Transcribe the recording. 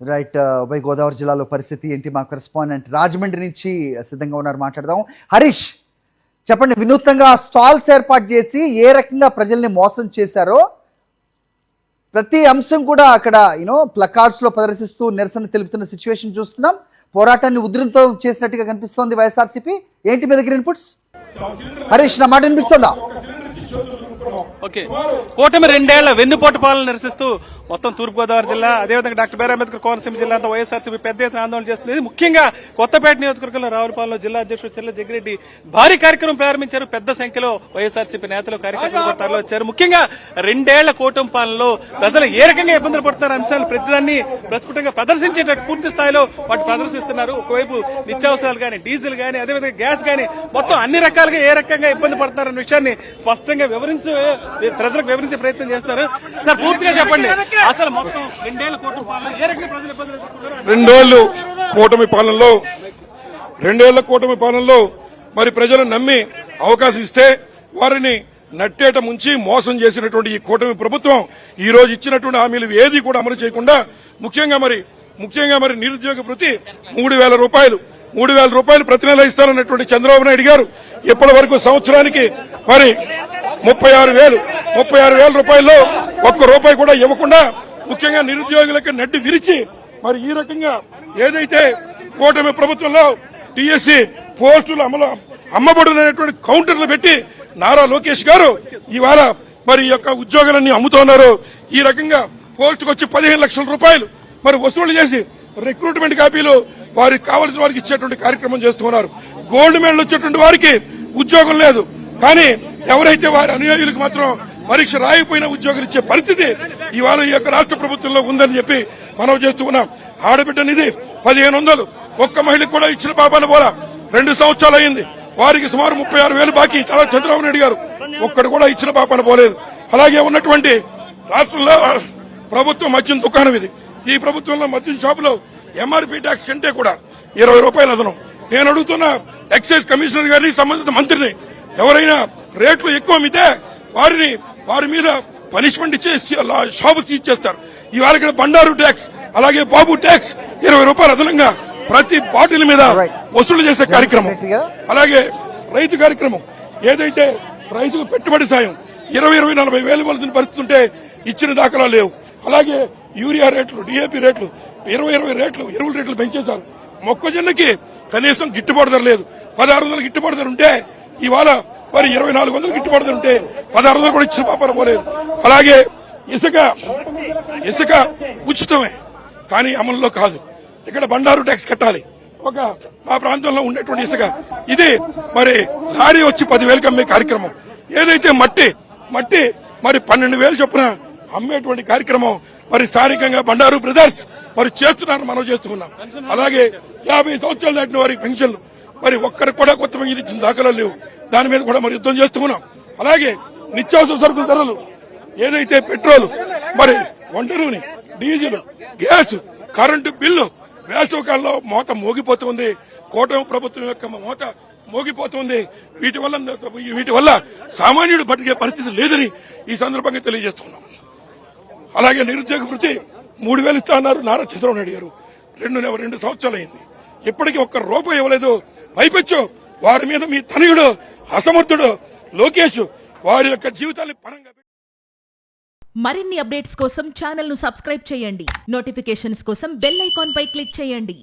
Right. ఉభయ గోదావరి జిల్లాలో పరిస్థితి ఏంటి? మా కరెస్పాండెంట్ రాజమండ్రి నుంచి సిద్ధంగా ఉన్నారు, మాట్లాడదాం. హరీష్, చెప్పండి. వినూత్నంగా స్టాల్స్ ఏర్పాటు చేసి ఏ రకంగా ప్రజల్ని మోసం చేశారో ప్రతి అంశం కూడా అక్కడ ప్లకార్డ్స్ లో ప్రదర్శిస్తూ నిరసన తెలుపుతున్న సిచ్యువేషన్ చూస్తున్నాం. పోరాటాన్ని ఉధృతం చేసినట్టుగా కనిపిస్తోంది వైఎస్ఆర్సీపీ. ఏంటి మీ దగ్గర ఇన్పుట్స్? హరీష్, నా మాట వినిపిస్తుందా? ఓకే, కూటమి 2 ఏళ్ల వెన్నుపోటు పాలన నిరసిస్తూ మొత్తం తూర్పుగోదావరి జిల్లా, అదేవిధంగా డాక్టర్ బిఆర్ అంబేద్కర్ కోనసీమ జిల్లా అంతా వైఎస్ఆర్సీపీ పెద్ద ఎత్తున ఆందోళన చేస్తుంది. ముఖ్యంగా కొత్తపేట నియోజకవర్గంలో రావులపాలెంలో జిల్లా అధ్యక్షుడు చెల్ల జగ్గిరెడ్డి భారీ కార్యక్రమం ప్రారంభించారు. పెద్ద సంఖ్యలో వైఎస్ఆర్సీపీ నేతలు కార్యకర్తలు తరలి వచ్చారు. ముఖ్యంగా 2 ఏళ్ల కూటమి పాలనలో ప్రజలు ఏ రకంగా ఇబ్బందులు పడుతున్నారు అంశాలు ప్రతిదాన్ని ప్రస్ఫుటంగా ప్రదర్శించేటట్టు పూర్తి స్థాయిలో వాటి ప్రదర్శిస్తున్నారు. ఒకవైపు నిత్యావసరాలు గానీ, డీజిల్ గానీ, అదేవిధంగా గ్యాస్ గానీ మొత్తం అన్ని రకాలుగా ఏ రకంగా ఇబ్బంది పడుతున్నారన్న విషయాన్ని స్పష్టంగా ప్రజలకు వివరించే ప్రయత్నం చేస్తున్నారు. సార్, పూర్తిగా చెప్పండి, అసలు మొత్తం 2 ఏళ్ల కూటమి పాలన ఏ రకంగా ప్రజలు ఇబ్బందులు ఎదుర్కొంటున్నారు? 2 ఏళ్ల కూటమి పాలనలో మరి ప్రజలు నమ్మి అవకాశం ఇస్తే వారిని నట్టేట ముంచి మోసం చేసినటువంటి ఈ కూటమి ప్రభుత్వం ఈ రోజు ఇచ్చినటువంటి హామీలు ఏది కూడా అమలు చేయకుండా ముఖ్యంగా మరి నిరుద్యోగ భృతి 3,000 రూపాయలు ప్రతి నెల ఇస్తారన్నటువంటి చంద్రబాబు నాయుడు గారు ఇప్పటి వరకు సంవత్సరానికి మరి 36,000 రూపాయల్లో ఒక్క రూపాయి కూడా ఇవ్వకుండా ముఖ్యంగా నిరుద్యోగులకు నడ్డి విరిచి మరి ఈ రకంగా ఏదైతే కూటమి ప్రభుత్వంలో టీఎస్సీ పోస్టులు అమ్మబడునటువంటి కౌంటర్లు పెట్టి నారా లోకేష్ గారు ఇవాళ మరి ఈ యొక్క ఉద్యోగాలన్నీ అమ్ముతున్నారు. ఈ రకంగా పోస్టుకు వచ్చి 15 లక్షల రూపాయలు మరి వసూలు చేసి రిక్రూట్మెంట్ కాపీలు వారికి కావాల్సిన వారికి ఇచ్చేటువంటి కార్యక్రమం చేస్తున్నారు. గోల్డ్ మెడల్ వచ్చేటువంటి వారికి ఉద్యోగం లేదు, కానీ ఎవరైతే వారి అనుయాయులకు మాత్రం పరీక్ష రాయిపోయిన ఉద్యోగులు ఇచ్చే పరిస్థితి ఇవాళ ఈ యొక్క రాష్ట్ర ప్రభుత్వంలో ఉందని చెప్పి మనం చేస్తూ ఉన్నాం. ఆడబిడ్డ నిధి 1,500 ఒక్క మహిళకు కూడా ఇచ్చిన పాపాన పోలా. 2 సంవత్సరాలు అయింది. వారికి సుమారు 36,000 బాకీ చంద్రబాబు నాయుడు గారు ఒక్కడు కూడా ఇచ్చిన పాపాన పోలేదు. అలాగే ఉన్నటువంటి రాష్ట్రంలో ప్రభుత్వం మద్యం దుకాణం ఇది. ఈ ప్రభుత్వంలో మద్యం షాపులో ఎంఆర్పీ ట్యాక్స్ కంటే కూడా 20 రూపాయలు అదనం. నేను అడుగుతున్న ఎక్సైజ్ కమిషనర్ గారిని, సంబంధిత మంత్రిని, ఎవరైనా రేట్లు ఎక్కువ అమ్మితే వారి మీద పనిష్మెంట్ ఇచ్చే షాపు సీజ్ చేస్తారు. ఇవాళ ఇక్కడ బండారు ట్యాక్స్, అలాగే బాబు ట్యాక్స్ 20 రూపాయలు అదనంగా ప్రతి బాటిల్ మీద వసూలు చేసే కార్యక్రమం. అలాగే రైతు కార్యక్రమం, ఏదైతే రైతుకు పెట్టుబడి సాయం 20-40 వేలు ఇవ్వాల్సిన పరిస్థితి ఉంటే ఇచ్చిన దాఖలాలు లేవు. అలాగే యూరియా రేట్లు, డిఏపీ రేట్లు 20 రేట్లు, ఎరువుల రేట్లు పెంచేశారు. మొక్కజొన్నకి కనీసం గిట్టుబాటు ధర లేదు. 1,600 గిట్టుబాటు ధర ఉంటే ఇవాళ మరి 2,400 గిట్టుబాటు ధర ఉంటే 1,600 కూడా ఇచ్చిన పాపన పోలేదు. అలాగే ఇసుక ఉచితమే, కానీ అమలులో కాదు. ఇక్కడ బండారు ట్యాక్స్ కట్టాలి. మా ప్రాంతంలో ఉండేటువంటి ఇసుక ఇది మరి లారీ వచ్చి 10,000కి అమ్మే కార్యక్రమం. ఏదైతే మట్టి మరి 12,000 చొప్పున అమ్మేటువంటి కార్యక్రమం మరి స్థానికంగా బండారు బ్రదర్స్ మరి చేస్తున్నారు, మనం చేస్తున్నాం. అలాగే 50 సంవత్సరాలు దాటిన వారికి పెన్షన్లు మరి ఒక్కరికి కూడా కొత్త పెన్షన్ ఇచ్చిన దాఖలాలు లేవు. దాని మీద కూడా మరి యుద్ధం చేస్తున్నాం. అలాగే నిత్యావసర సరుకుల ధరలు, ఏదైతే పెట్రోల్, మరి వంట నూనె, డీజిల్, గ్యాస్, కరెంటు బిల్లు వేసవకాలంలో మోత మోగిపోతుంది. కూటమి ప్రభుత్వం యొక్క మోత మోగిపోతుంది. వీటి వల్ల సామాన్యుడు బతికే పరిస్థితి లేదని ఈ సందర్భంగా తెలియజేస్తున్నాం. అలాగే నిరుద్యోగ భృతి 3,000 ఇస్తా అన్నారు నారా చంద్రబాబు నాయుడు గారు. 2 సంవత్సరాలు అయింది, ఇప్పటికీ ఒక్క రూపాయి ఇవ్వలేదు. పైపెచ్చు వారి మీద మీ తనయుడు అసమర్థుడు లోకేష్ వారి యొక్క జీవితాన్ని పరంగా. మరిన్ని అప్డేట్స్ కోసం ఛానల్ ను సబ్స్క్రైబ్ చేయండి. నోటిఫికేషన్స్ కోసం బెల్ ఐకాన్ పై క్లిక్ చేయండి.